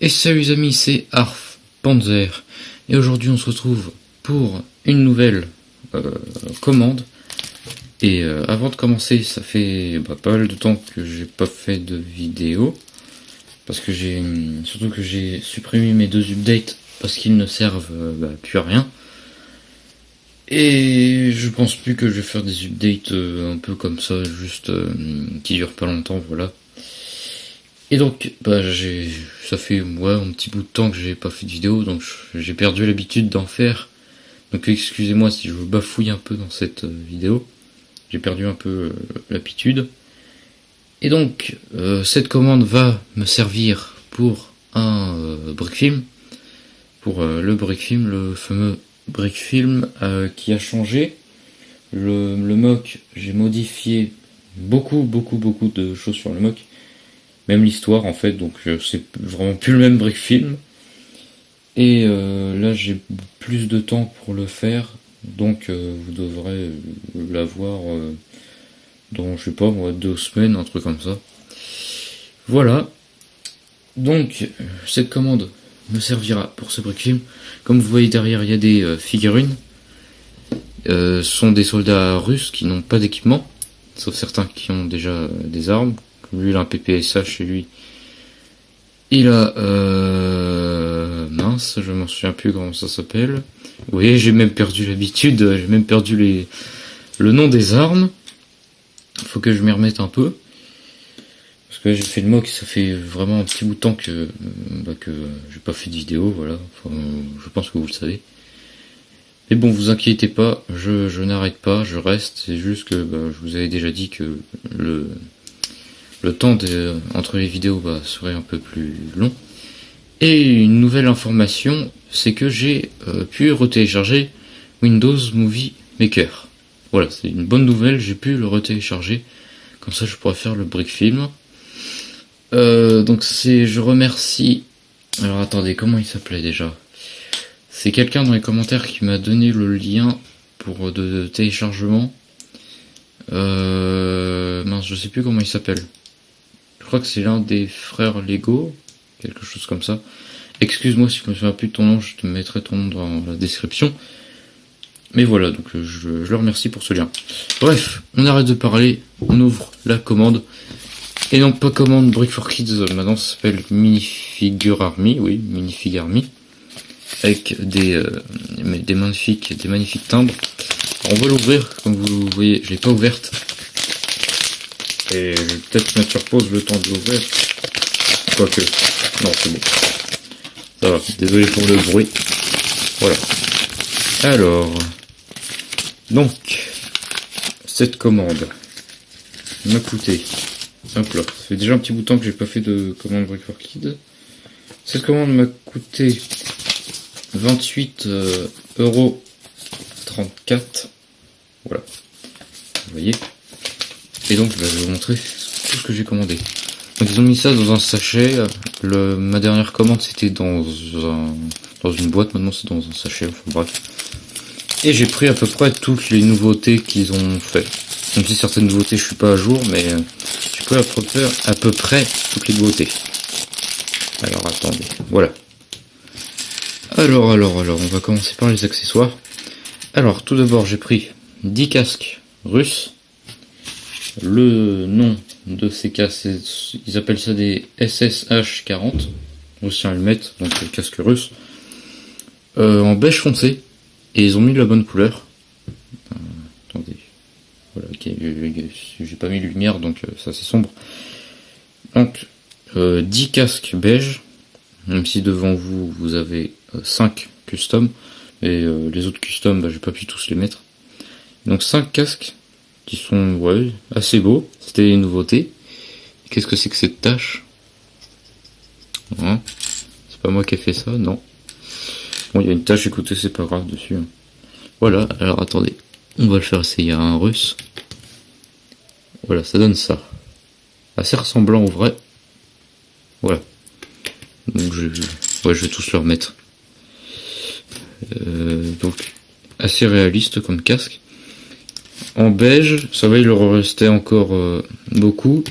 Et salut les amis, c'est Arf Panzer. Et aujourd'hui on se retrouve pour une nouvelle commande. Et avant de commencer, ça fait pas mal de temps que j'ai pas fait de vidéo. Parce que surtout que j'ai supprimé mes deux updates parce qu'ils ne servent plus à rien. Et je pense plus que je vais faire des updates un peu comme ça, juste qui durent pas longtemps, voilà. Et donc, ça fait un petit bout de temps que j'ai pas fait de vidéo, donc j'ai perdu l'habitude d'en faire. Donc excusez-moi si je vous bafouille un peu dans cette vidéo. J'ai perdu un peu l'habitude. Et donc, cette commande va me servir pour un brick film. Pour le brick film, le fameux brick film qui a changé. Le mock, j'ai modifié beaucoup de choses sur le mock. Même l'histoire en fait, donc c'est vraiment plus le même brick film. Et là j'ai plus de temps pour le faire, donc vous devrez l'avoir dans, je sais pas moi, 2 semaines, un truc comme ça. Voilà. Donc cette commande me servira pour ce brick film. Comme vous voyez derrière, il y a des figurines. Ce sont des soldats russes qui n'ont pas d'équipement, sauf certains qui ont déjà des armes. Lui il a un PPSH chez lui. Il a mince, je m'en souviens plus comment ça s'appelle. Vous voyez, j'ai même perdu l'habitude, j'ai même perdu le nom des armes. Faut que je m'y remette un peu. Parce que j'ai fait le mock, ça fait vraiment un petit bout de temps que j'ai pas fait de vidéo, voilà. Enfin, je pense que vous le savez. Mais bon, vous inquiétez pas, je n'arrête pas, je reste. C'est juste que je vous avais déjà dit que le temps entre les vidéos serait un peu plus long. Et une nouvelle information, c'est que j'ai pu retélécharger Windows Movie Maker. Voilà, c'est une bonne nouvelle, j'ai pu le retélécharger. Comme ça je pourrais faire le brick film. Donc je remercie... Alors attendez, comment il s'appelait déjà? C'est quelqu'un dans les commentaires qui m'a donné le lien pour de téléchargement. Mince, je sais plus comment il s'appelle. Je crois que c'est l'un des frères Lego, quelque chose comme ça. Excuse-moi si je me souviens plus de ton nom, je te mettrai ton nom dans la description. Mais voilà, donc je le remercie pour ce lien. Bref, on arrête de parler, on ouvre la commande. Et non pas commande Brick for Kids, maintenant ça s'appelle Minifigure Army, oui, Minifigure Army. Avec des magnifiques timbres. Alors, on va l'ouvrir, comme vous voyez, je l'ai pas ouverte. Et je vais peut-être mettre sur pause le temps de l'ouvrir. Quoique. Non, c'est bon. Ça va. Désolé pour le bruit. Voilà. Alors. Donc. Cette commande m'a coûté. Hop là. Ça fait déjà un petit bout de temps que j'ai pas fait de commande Brick for Kids. Cette commande m'a coûté 28,34€. Voilà. Vous voyez. Et donc je vais vous montrer tout ce que j'ai commandé. Donc ils ont mis ça dans un sachet. Ma dernière commande c'était dans une boîte, maintenant c'est dans un sachet, enfin bref. Et j'ai pris à peu près toutes les nouveautés qu'ils ont fait. Même si certaines nouveautés je suis pas à jour, mais j'ai pris à peu près toutes les nouveautés. Alors attendez, voilà. Alors, on va commencer par les accessoires. Alors tout d'abord j'ai pris 10 casques russes. Le nom de ces casques, ils appellent ça des SSH-40, aussi un helmet, donc casque russe, en beige foncé, et ils ont mis de la bonne couleur. Attendez, voilà, okay, j'ai pas mis de lumière, donc ça c'est sombre. Donc 10 casques beige, même si devant vous, vous avez 5 custom, et les autres custom, j'ai pas pu tous les mettre. Donc 5 casques, qui sont assez beaux, c'était les nouveautés. Qu'est-ce que c'est que cette tache? Hein, c'est pas moi qui ai fait ça, non. Bon, il y a une tache, écoutez, c'est pas grave dessus. Voilà, alors attendez, on va le faire essayer à un russe. Voilà, ça donne ça. Assez ressemblant au vrai. Voilà. Donc je vais tous le remettre. Donc, assez réaliste comme casque. En beige, ça va, il leur restait encore beaucoup,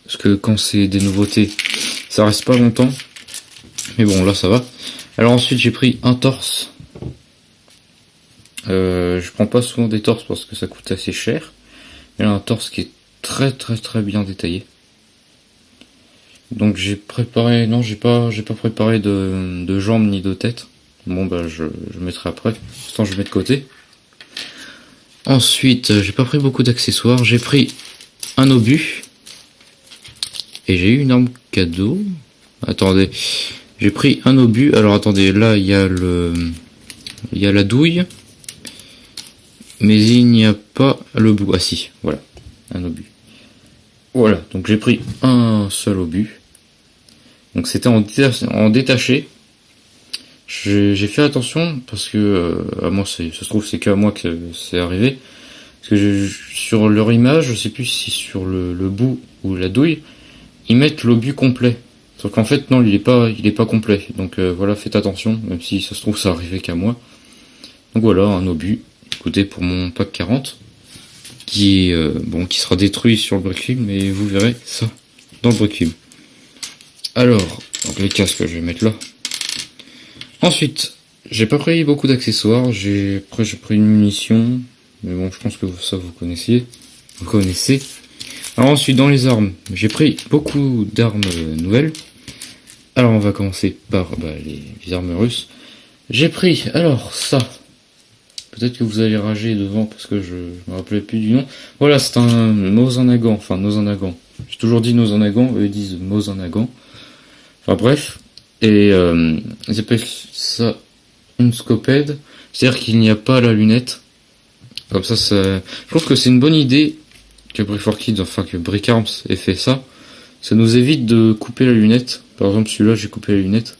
parce que quand c'est des nouveautés, ça reste pas longtemps. Mais bon, là ça va. Alors ensuite j'ai pris un torse. Je prends pas souvent des torses parce que ça coûte assez cher. Mais là un torse qui est très très très bien détaillé. Donc j'ai préparé, non j'ai pas préparé de jambes ni de tête. Bon bah je mettrai après. Pour l'instant je mets de côté. Ensuite j'ai pas pris beaucoup d'accessoires. J'ai pris un obus. Et j'ai eu une arme cadeau. Attendez. J'ai pris un obus. Alors attendez, là il y a la douille. Mais il n'y a pas le bout. Ah si, voilà. Un obus. Voilà, donc j'ai pris un seul obus. Donc c'était en détaché. J'ai fait attention parce que à moi ça se trouve c'est qu'à moi que c'est arrivé. Parce que sur leur image, je sais plus si sur le bout ou la douille, ils mettent l'obus complet. Sauf qu'en fait non, il est pas complet. Donc voilà, faites attention, même si ça se trouve ça arrivait qu'à moi. Donc voilà, un obus. Écoutez, pour mon pack 40 qui sera détruit sur le Brickfilm, mais vous verrez ça dans le Brickfilm. Alors, donc les casques je vais mettre là. Ensuite, j'ai pas pris beaucoup d'accessoires, j'ai pris une munition, mais bon, je pense que ça vous connaissez. Alors ensuite, dans les armes, j'ai pris beaucoup d'armes nouvelles. Alors on va commencer par les armes russes. J'ai pris, alors ça, peut-être que vous allez rager devant parce que je me rappelais plus du nom. Voilà, c'est un Mosin-Nagant, enfin Mosin-Nagant. J'ai toujours dit Mosin-Nagant, eux ils disent Mosin-Nagant. Enfin bref, et ils appellent ça une scopède, c'est-à-dire qu'il n'y a pas la lunette. Comme ça, je trouve que c'est une bonne idée que Brick4Kids, enfin que Brick Arms ait fait ça. Ça nous évite de couper la lunette. Par exemple, celui-là, j'ai coupé la lunette.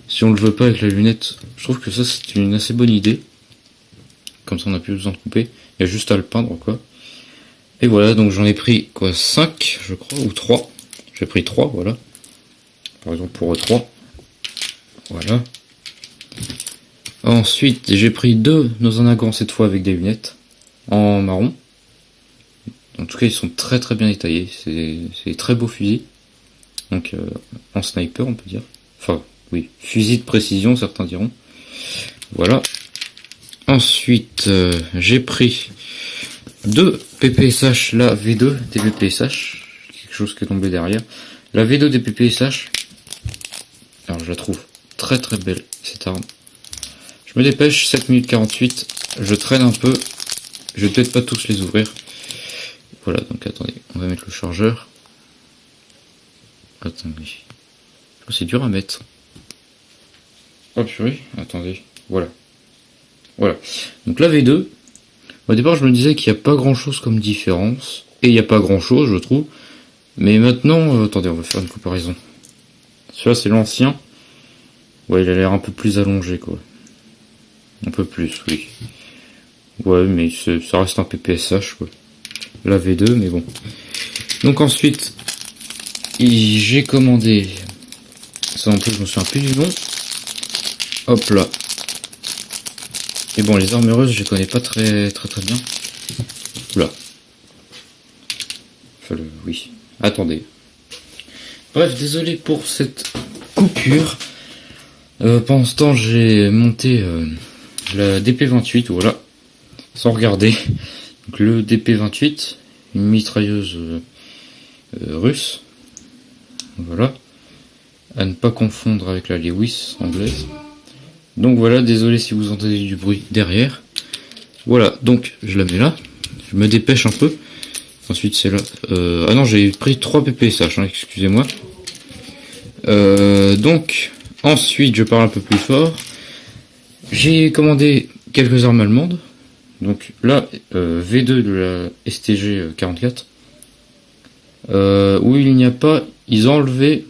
Si on le veut pas avec la lunette, je trouve que ça c'est une assez bonne idée. Comme ça, on n'a plus besoin de couper. Il y a juste à le peindre, quoi. Et voilà, donc j'en ai pris 5, je crois, ou 3. J'ai pris 3, voilà. Par exemple pour 3. Voilà. Ensuite, j'ai pris 2 Mosin-Nagant cette fois avec des lunettes. En marron. En tout cas, ils sont très très bien détaillés. C'est très beaux fusils. Donc, en sniper, on peut dire. Enfin, oui, fusil de précision, certains diront. Voilà. Ensuite, j'ai pris 2 PPSH, la V2 des PPSH. Quelque chose qui est tombé derrière. La V2 des PPSH. Alors, je la trouve très très belle, cette arme. Je me dépêche, 7 minutes 48. Je traîne un peu. Je vais peut-être pas tous les ouvrir. Voilà, donc attendez, on va mettre le chargeur. Attendez. C'est dur à mettre. Oh purée, attendez. Voilà. Voilà. Donc la V2. Au départ, je me disais qu'il n'y a pas grand chose comme différence. Et il n'y a pas grand chose, je trouve. Mais maintenant, attendez, on va faire une comparaison. Celui-là, c'est l'ancien. Ouais, il a l'air un peu plus allongé, quoi. Un peu plus, oui. Ouais, mais ça reste un PPSH, quoi. La V2, mais bon. Donc ensuite, j'ai commandé... Ça, en plus, je me souviens plus du nom. Hop là. Et bon, les armureuses, je les connais pas très bien. Oula. Oui. Attendez. Bref, désolé pour cette coupure. Pendant ce temps, j'ai monté la DP28, voilà. Sans regarder. Donc le DP28, une mitrailleuse russe. Voilà. À ne pas confondre avec la Lewis anglaise. Donc voilà, désolé si vous entendez du bruit derrière. Voilà, donc je la mets là. Je me dépêche un peu. Ensuite c'est là. Ah non, j'ai pris 3 PPSH, hein, excusez-moi. Donc, ensuite je parle un peu plus fort. J'ai commandé quelques armes allemandes. Donc là, V2 de la STG 44. Où il n'y a pas, ils ont enlevé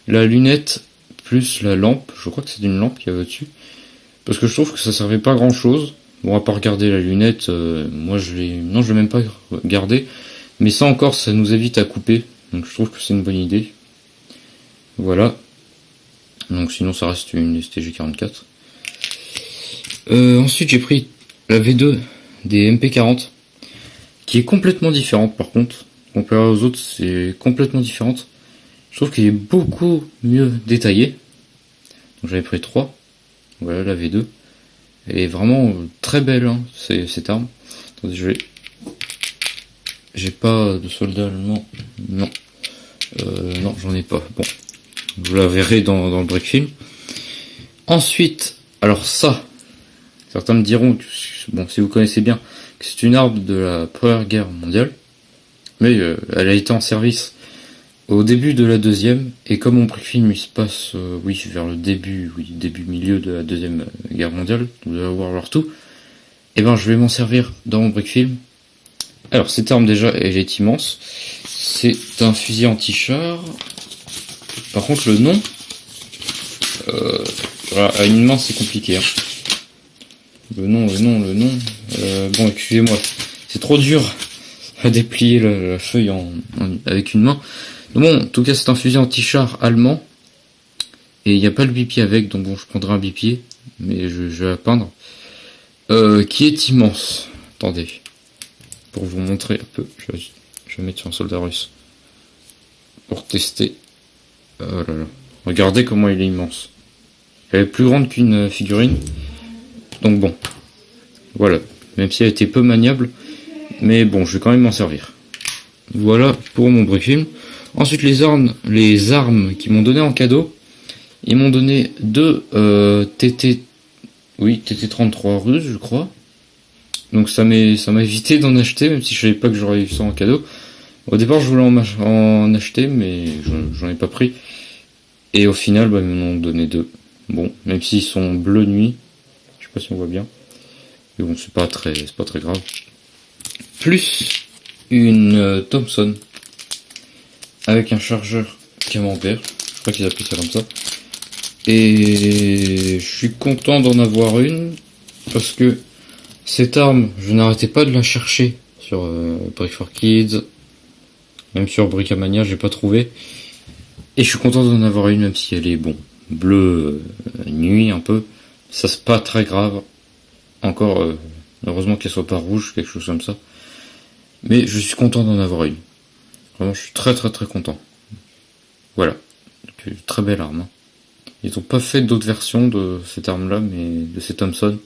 la lunette plus la lampe. Je crois que c'est une lampe qu'il y avait au-dessus. Parce que je trouve que ça servait pas à grand chose. Bon, à part regarder la lunette, moi je l'ai même pas gardé. Mais ça encore, ça nous évite à couper. Donc je trouve que c'est une bonne idée. Voilà. Donc sinon ça reste une STG 44. Ensuite j'ai pris la V2 des MP40. Qui est complètement différente par contre. Comparé aux autres, c'est complètement différente. Je trouve qu'il est beaucoup mieux détaillé. Donc j'avais pris 3. Voilà la V2. Elle est vraiment très belle, hein, cette arme. Attendez, j'ai pas de soldat allemand. Non. Non, j'en ai pas. Bon. Vous la verrez dans le break film. Ensuite, alors ça, certains me diront, bon, si vous connaissez bien, que c'est une arme de la Première Guerre mondiale, mais elle a été en service au début de la deuxième, et comme mon break film il se passe, vers le début, milieu de la Deuxième Guerre mondiale, vous allez voir leur tout, et ben je vais m'en servir dans mon break film. Alors cette arme déjà, elle est immense, c'est un fusil anti-char. Par contre le nom, voilà, à une main c'est compliqué. Hein. Le nom. Bon, excusez-moi, c'est trop dur à déplier la feuille avec une main. Bon, en tout cas, c'est un fusil anti-char allemand. Et il n'y a pas le bipied avec, donc bon, je prendrai un bipied, mais je vais la peindre. Qui est immense. Attendez. Pour vous montrer un peu, je vais mettre sur un soldat russe. Pour tester. Oh là là. Regardez comment il est immense. Elle est plus grande qu'une figurine. Donc bon. Voilà. Même si elle était peu maniable. Mais bon, je vais quand même m'en servir. Voilà pour mon break film. Ensuite, les armes qu'ils m'ont donné en cadeau. Ils m'ont donné deux TT33 russes, je crois. Donc ça m'a évité d'en acheter, même si je savais pas que j'aurais eu ça en cadeau. Au départ, je voulais en acheter, mais j'en ai pas pris. Et au final, ils m'en ont donné deux. Bon, même s'ils sont bleu nuit. Je sais pas si on voit bien. Mais bon, c'est pas très grave. Plus une Thompson. Avec un chargeur camembert. Je crois qu'ils appellent ça comme ça. Et je suis content d'en avoir une. Parce que cette arme, je n'arrêtais pas de la chercher sur Brick4Kids. Même sur Brickamania, j'ai pas trouvé. Et je suis content d'en avoir une, même si elle est, bon, bleue nuit un peu. Ça, c'est pas très grave. Encore, heureusement qu'elle soit pas rouge, quelque chose comme ça. Mais je suis content d'en avoir une. Vraiment, je suis très content. Voilà. Donc, très belle arme. Hein. Ils ont pas fait d'autres versions de cette arme-là, mais de cette Thompson.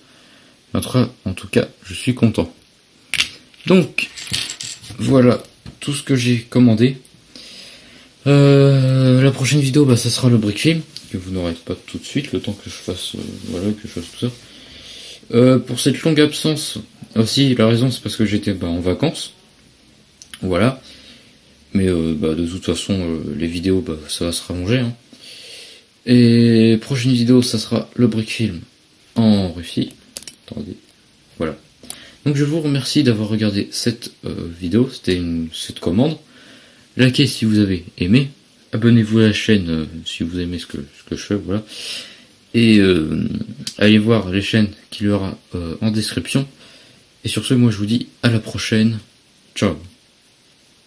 En tout cas, je suis content. Donc, voilà tout ce que j'ai commandé. La prochaine vidéo, ça sera le brick film, que vous n'aurez pas tout de suite, le temps que je fasse, que je fasse tout ça. Pour cette longue absence, aussi, la raison, c'est parce que j'étais en vacances. Voilà. Mais de toute façon, les vidéos, ça va se rallonger. Hein. Et prochaine vidéo, ça sera le brick film en Russie. Attendez. Voilà. Donc je vous remercie d'avoir regardé cette vidéo. C'était cette commande. Likez si vous avez aimé. Abonnez-vous à la chaîne si vous aimez ce que je fais. Voilà. Et allez voir les chaînes qu'il y aura en description. Et sur ce, moi je vous dis à la prochaine. Ciao.